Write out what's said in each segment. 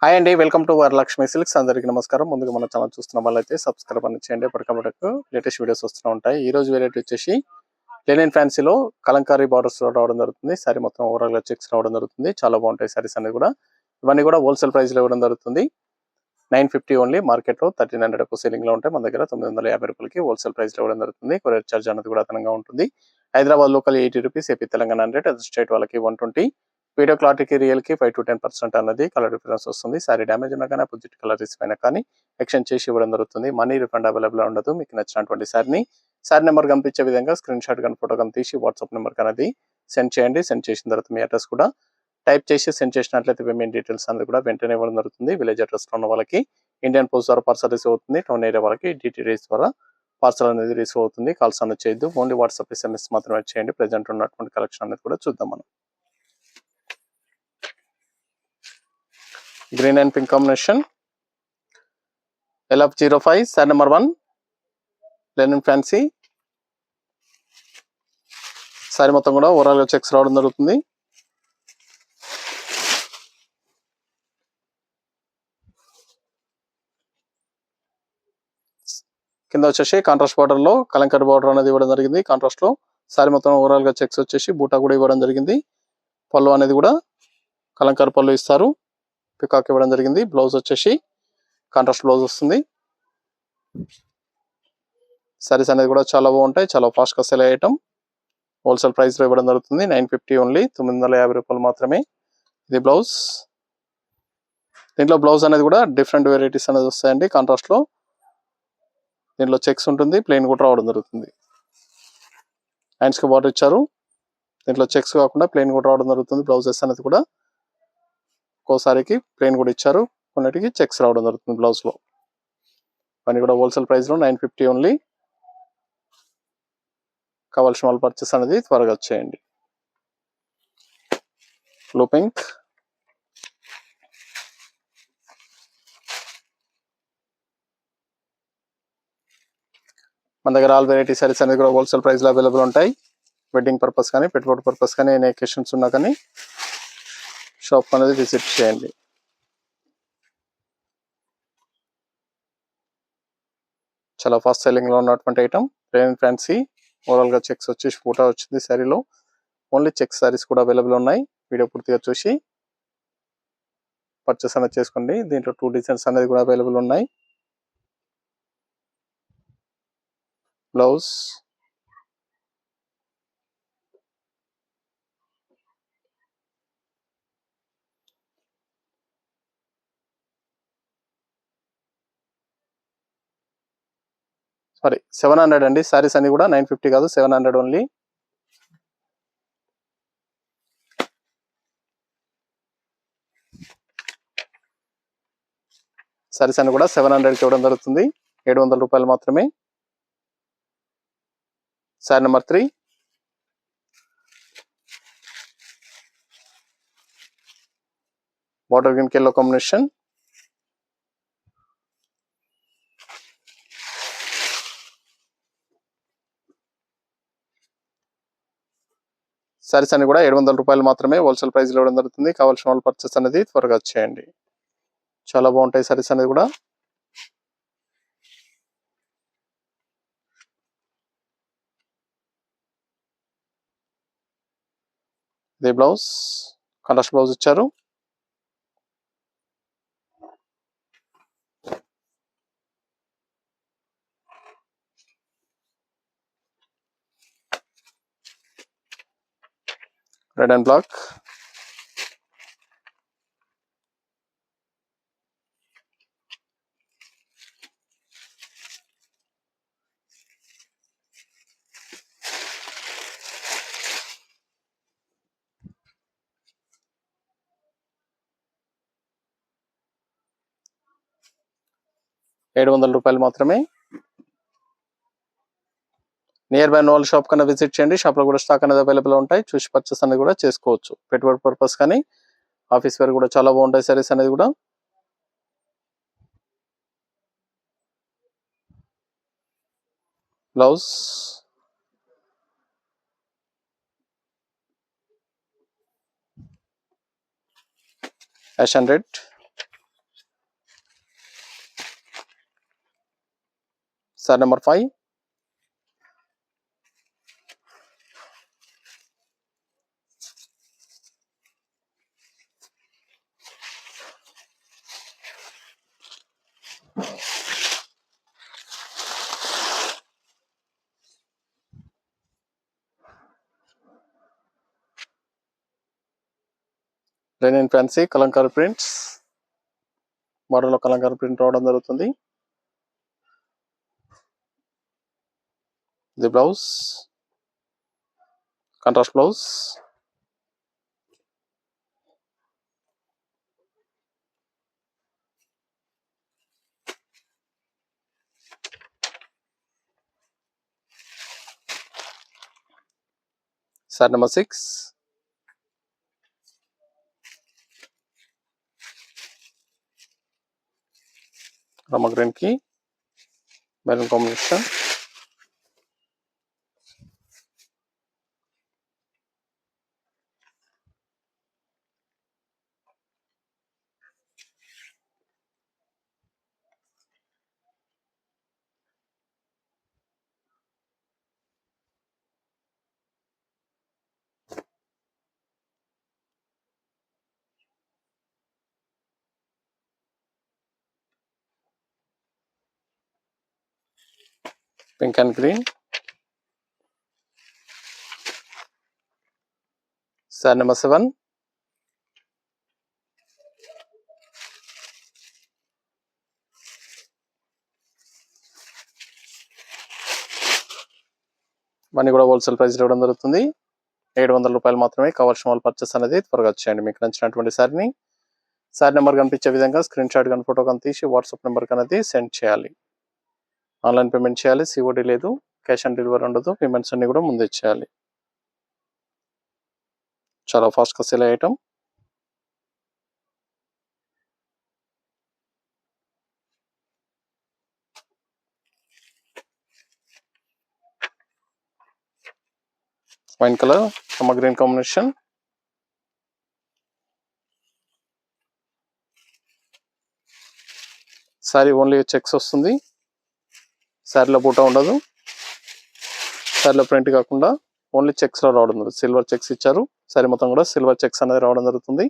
Hi అండి, welcome to Varalakshmi silks. అందరికీ నమస్కారం. ముందుగా మన ఛానల్ చూస్తున్న వాళ్ళైతే సబ్స్క్రైబ్ అని చేయండి. ఎప్పటికప్పుడు లేటెస్ట్ వీడియోస్ వస్తూ ఉంటాయి. ఈ రోజు వెరైటీ వచ్చేసి లెనిన్ ఫ్యాన్సీలో కలంకారీ బార్డర్స్ రావడం జరుగుతుంది. సారీ మొత్తం ఓవరాల్ గా చెక్స్ రావడం జరుగుతుంది. చాలా బాగుంటాయి సారీస్ అనేది కూడా. ఇవన్నీ కూడా హోల్సేల్ ప్రైస్ లో ఇవ్వడం జరుగుతుంది. 950 ఓన్లీ. మార్కెట్ లో 1300 సెల్లింగ్ లో ఉంటాయి. మన దగ్గర 950 రూపాయలకి హోల్సేల్ ప్రైస్ లో ఇవ్వడం జరుగుతుంది. కొరియర్ చార్జ్ అనేది కూడా అదనంగా ఉంటుంది. Hyderabad local 80 rupees, AP Telangana 100, other state వాళ్ళకి 120. వీడియో క్లారిటీకి రియల్ కి 5 to 10% అన్నది కలర్ డిఫరెన్స్ వస్తుంది. సారీ డ్యామేజ్ ఉన్నా కానీ అపోజిట్ కలర్ అయినా కానీ ఎక్స్చేంజ్ చేసి ఇవ్వడం జరుగుతుంది. మనీ రిఫండ్ అవైలబుల్ ఉండదు. మీకు నచ్చినటువంటి సారీ నెంబర్ కనిపించే విధంగా స్క్రీన్ షాట్ కానీ ఫోటో కానీ తీసి వాట్సాప్ నెంబర్ అనేది సెండ్ చేయండి. సెండ్ చేసిన తర్వాత మీ అడ్రస్ కూడా టైప్ చేసి సెండ్ చేసినట్లయితే పేమెంట్ డీటెయిల్స్ అనేది కూడా వెంటనే ఇవ్వడం జరుగుతుంది. విలేజ్ అడ్రస్ లో ఉన్న వాళ్ళకి ఇండియన్ పోస్ట్ ద్వారా పార్సల్ రిసీవ్ అవుతుంది. టౌన్ ఏరియా వాళ్ళకి డిటిడిఎస్ ద్వారా పార్సల్ అనేది రిసీవ్ అవుతుంది. కాల్స్ అనేది చేయొద్దు. ఓన్లీ వాట్సాప్ SMS మాత్రమే చేయండి. ప్రెజెంట్ ఉన్నటువంటి కలెక్షన్ అనేది కూడా చూద్దాం మనం. Green and pink combination, LF05, sorry number 1, Lenin fancy. Sorry మొత్తం కూడా ఓవరాల్ గా చెక్స్ రావడం జరుగుతుంది. కింద వచ్చేసి కాంట్రాస్ట్ బార్డర్ లో కలంకారీ బార్డర్ అనేది ఇవ్వడం జరిగింది. కాంట్రాస్ట్ లో సారీ మొత్తం ఓవరాల్ గా చెక్స్ వచ్చేసి బూటా కూడా ఇవ్వడం జరిగింది. పళ్ళు అనేది కూడా కలంకారీ పళ్ళు ఇస్తారు. పికాక్ ఇవ్వడం జరిగింది. బ్లౌజ్ వచ్చేసి కాంట్రాస్ట్ బ్లౌజ్ వస్తుంది. సారీస్ అనేది కూడా చాలా బాగుంటాయి. చాలా ఫాస్ట్ గా సెల్ అయ్యటం. హోల్సేల్ ప్రైస్ లో ఇవ్వడం జరుగుతుంది. 950 ఓన్లీ, 950 రూపాయలు మాత్రమే. ఇది బ్లౌజ్. దీంట్లో బ్లౌజ్ అనేది కూడా డిఫరెంట్ వెరైటీస్ అనేది వస్తాయండి. కాంట్రాస్ట్ లో దీంట్లో చెక్స్ ఉంటుంది, ప్లెయిన్ కూడా రావడం జరుగుతుంది. హ్యాండ్స్ కి బార్డర్ ఇచ్చారు. దీంట్లో చెక్స్ కాకుండా ప్లెయిన్ కూడా రావడం జరుగుతుంది. బ్లౌజెస్ అనేది కూడా ఒక్కోసారికి ప్లెయిన్ కూడా ఇచ్చారు, కొన్నిటికి చెక్స్ రావడం జరుగుతుంది బ్లౌజ్ లో. అన్ని కూడా హోల్సేల్ ప్రైస్ లో 950 ఓన్లీ. కావాల్సిన వాళ్ళు పర్చేస్ అనేది త్వరగా వచ్చేయండి. బ్లూ పింక్, మన దగ్గర ఆల్ వెరైటీ సారీస్ అనేది కూడా హోల్సేల్ ప్రైస్ లో అవైలబుల్ ఉంటాయి. వెడ్డింగ్ పర్పస్ కానీ పెట్టుబడి పర్పస్ కానీ ఎన్ని అకేషన్స్ ఉన్నా కానీ షాప్ అనేది విజిట్ చేయండి. చాలా ఫాస్ట్ సెల్లింగ్ లో ఉన్నటువంటి ఐటమ్ లెనిన్ ఫ్యాన్సీ. ఓవరాల్ గా చెక్స్ వచ్చేసి ఫోటో వచ్చింది శారీలో. ఓన్లీ చెక్స్ సారీస్ కూడా అవైలబుల్ ఉన్నాయి. వీడియో పూర్తిగా చూసి పర్చేస్ అనేది చేసుకోండి. దీంట్లో 2 డిజైన్స్ అనేది కూడా అవైలబుల్ ఉన్నాయి. బ్లౌజ్, సారీ 700 అండి. సారీస్ అన్ని కూడా 950 కాదు, 700 ఓన్లీ. సారీస్ అన్ని కూడా 700 కి ఇవ్వడం జరుగుతుంది. 700 రూపాయలు మాత్రమే. Sorry number 3, border green yellow combination. Saris అన్ని కూడా 700 రూపాయలు మాత్రమే హోల్సేల్ ప్రైస్ లో ఇవ్వడం జరుగుతుంది. కావాల్సిన వాళ్ళు పర్చేస్ అనేది త్వరగా చేయండి. చాలా బాగుంటాయి సారీస్ అనేది కూడా. ఇది బ్లౌజ్, కాంట్రాస్ట్ బ్లౌజ్ ఇచ్చారు. Red and black. రూపాయలు మాత్రమే. నియర్ బై నోల్ షాప్ కన్నా విజిట్ చేయండి. షాప్ లో కూడా స్టాక్ అనేది అవైలబుల్ ఉంటాయి. చూసి పర్చేస్ అనేది కూడా చేసుకోవచ్చు. పెట్టుబడి పర్పస్ కానీ ఆఫీస్ వేర్ కూడా చాలా బాగుంటాయి సారీస్ అనేది కూడా. Blouse, ash and red. Sari number 5. Linen fancy Kalamkari prints మోడల్లో కలంకారీ ప్రింట్ రావడం జరుగుతుంది. ఇది blouse, contrast blouse. Sari number 6. రమ గ్రీన్ కి maroon combination. Pink and green. Sari number 7. Money కూడా హోల్సేల్ ప్రైస్ ఇవ్వడం జరుగుతుంది. 700 రూపాయలు మాత్రమే. కావాల్సిన వాళ్ళు పర్చేస్ అనేది త్వరగా చేయండి. మీకు నచ్చినటువంటి సారీని సారీ నెంబర్ కనిపించే విధంగా స్క్రీన్ షాట్ కానీ ఫోటో కానీ తీసి వాట్సాప్ నెంబర్ అనేది సెండ్ చేయాలి. ఆన్లైన్ పేమెంట్ చేయాలి. సిఓడి లేదు, క్యాష్ ఆన్ డెలివరీ ఉండదు. పేమెంట్స్ అన్ని కూడా ముందే చేయాలి. చాలా ఫాస్ట్గా సేల్ అయ్యే item. Wine colour, Rama green combination. Sorry only checks వస్తుంది. శారీలో బూటా ఉండదు. శారీలో ప్రింట్ కాకుండా ఓన్లీ చెక్స్ లో రావడం జరుగుతుంది. సిల్వర్ చెక్స్ ఇచ్చారు. శారీ మొత్తం కూడా సిల్వర్ చెక్స్ అనేది రావడం జరుగుతుంది.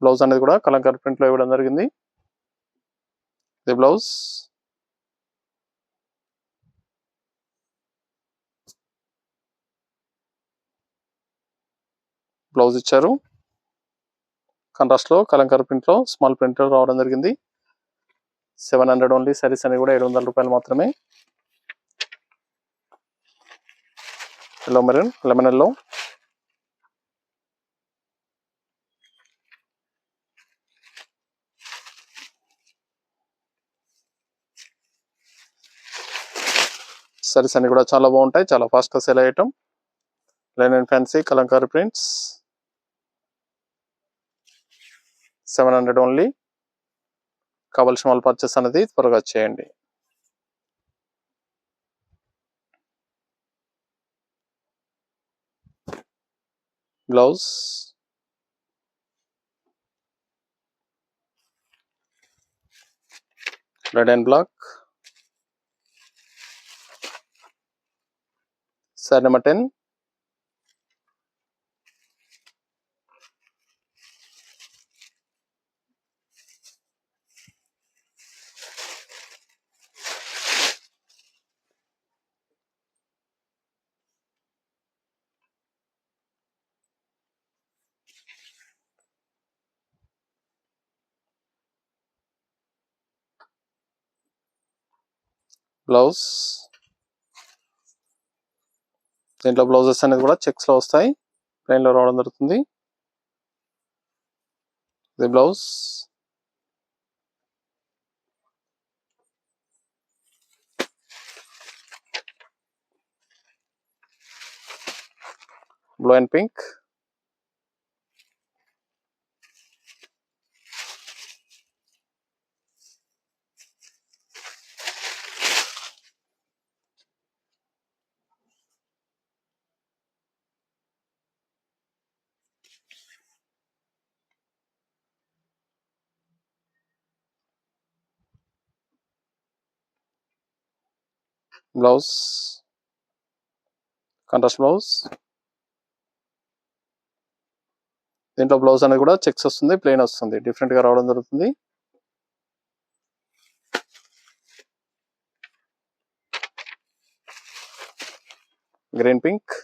బ్లౌజ్ అనేది కూడా కలంకారీ ప్రింట్ లో ఇవ్వడం జరిగింది. ఇది బ్లౌజ్. బ్లౌజ్ ఇచ్చారు. కాంట్రాస్ట్ లో కలంకారీ ప్రింట్ లో స్మాల్ ప్రింట్ లో రావడం జరిగింది. 700 ఓన్లీ. సారీస్ అనేది కూడా 700 రూపాయలు మాత్రమే. Yellow maroon, lemon yellow. Saris అన్ని కూడా చాలా బాగుంటాయి. చాలా ఫాస్ట్ గా సేల్ అయ్యటం. Linen fancy Kalamkari prints 700 only. కావాల్సిన వాళ్ళు పర్చేస్ అనేది త్వరగా చేయండి. Blouse, red and black. Sari number 10. Blouse. దీంట్లో బ్లౌజెస్ అనేది కూడా చెక్స్ లో వస్తాయి. ప్లెయిన్ లో రావడం జరుగుతుంది. ఇది blouse. Blue and pink. Blouse contrast blouse. దీంట్లో బ్లౌజ్ అనేది కూడా చెక్స్ వస్తుంది, ప్లెయిన్ వస్తుంది, డిఫరెంట్ గా రావడం జరుగుతుంది. Green pink,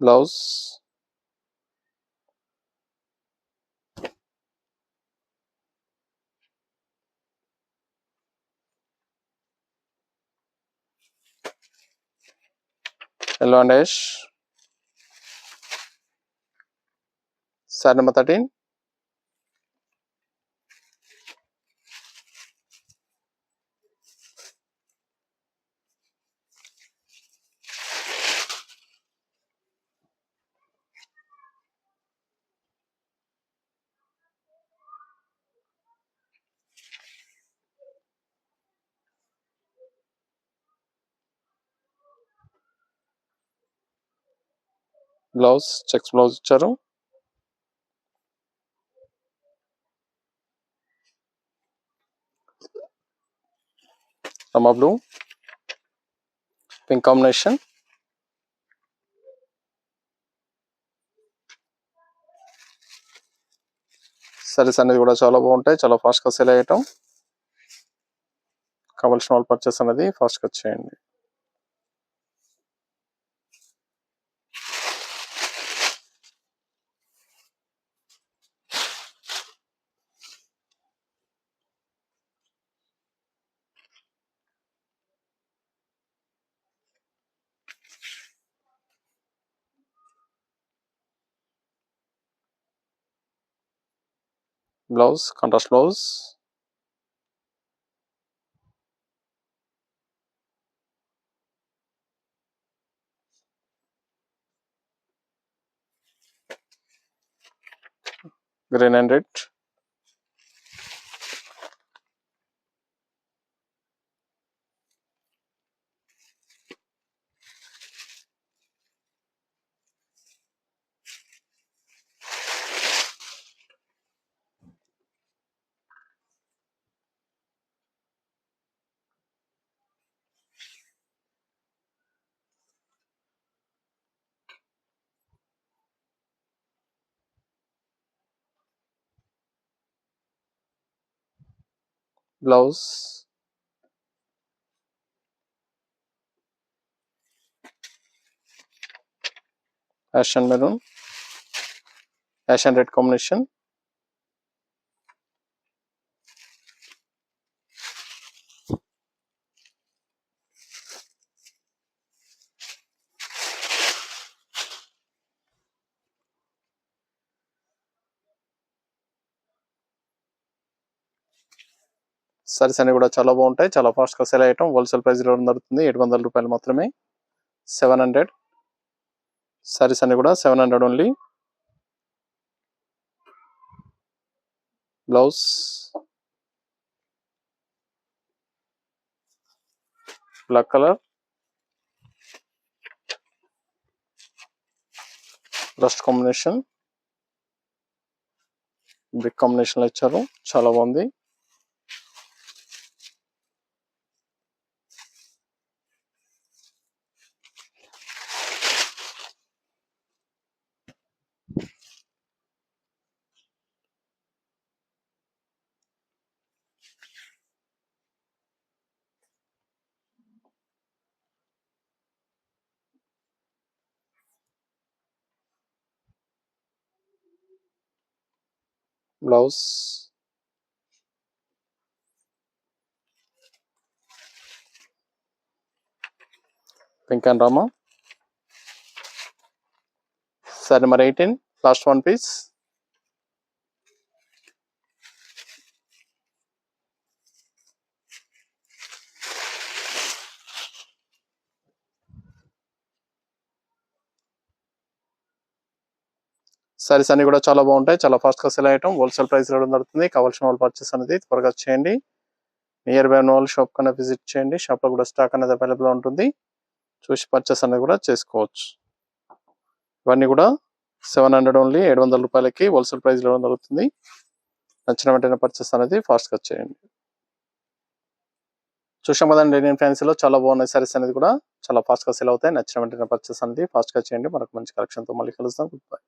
blouse yellow and ash. Saree number 13. Blouse checks blouse ఇచ్చారు. రమా బ్లూ, పింక్ కాంబినేషన్. సారీస్ అనేది కూడా చాలా బాగుంటాయి, చాలా ఫాస్ట్ గా సేల్ అయ్యటం. కావాల్సిన వాళ్ళు పర్చేస్ అనేది ఫాస్ట్ గా చేయండి. Blouse contrast blouse. Green and red. Blouse ash and maroon, ash and red combination. Saris అన్ని కూడా చాలా బాగుంటాయి, చాలా ఫాస్ట్ గా సేల్ అయ్యటం. హోల్సేల్ ప్రైస్ లో దొరుకుతుంది, 700 రూపాయలు మాత్రమే. 700 సారీస్ అన్ని కూడా 700 only. Blouse black colour, rust combination, brick combination లో ఇచ్చారు, చాలా బాగుంది. బ్లౌజ్ పింక్ అండ్ రామా. Sari number 18, last one piece. Saris అన్ని కూడా చాలా బాగుంటాయి, చాలా ఫాస్ట్ గా సెల్ అయ్యటం, హోల్సేల్ ప్రైస్ ఇవ్వడం జరుగుతుంది. కావాల్సిన వాళ్ళు పర్చేస్ అనేది త్వరగా చేయండి. నియర్ బై ఉన్న వాళ్ళు షాప్ కన్నా విజిట్ చేయండి. షాప్ లో కూడా స్టాక్ అనేది అవైలబుల్ ఉంటుంది, చూసి పర్చేస్ అనేది కూడా చేసుకోవచ్చు. ఇవన్నీ కూడా 700 ఓన్లీ, 700 రూపాయలకి హోల్సేల్ ప్రైస్ ఇవ్వడం జరుగుతుంది. నచ్చిన వెంటనే పర్చేస్ అనేది ఫాస్ట్ గా చేయండి. చూసాం కదండి, లెనిన్ ఫ్యాన్సీలో చాలా బాగున్నాయి సారీస్ అనేది కూడా చాలా ఫాస్ట్ గా సేల్ అవుతాయి. నచ్చిన వెంటనే పర్చేస్ అనేది ఫాస్ట్ గా చేయండి. మనకు మంచి కలెక్షన్ తో మళ్ళీ కలుద్దాం. Good bye.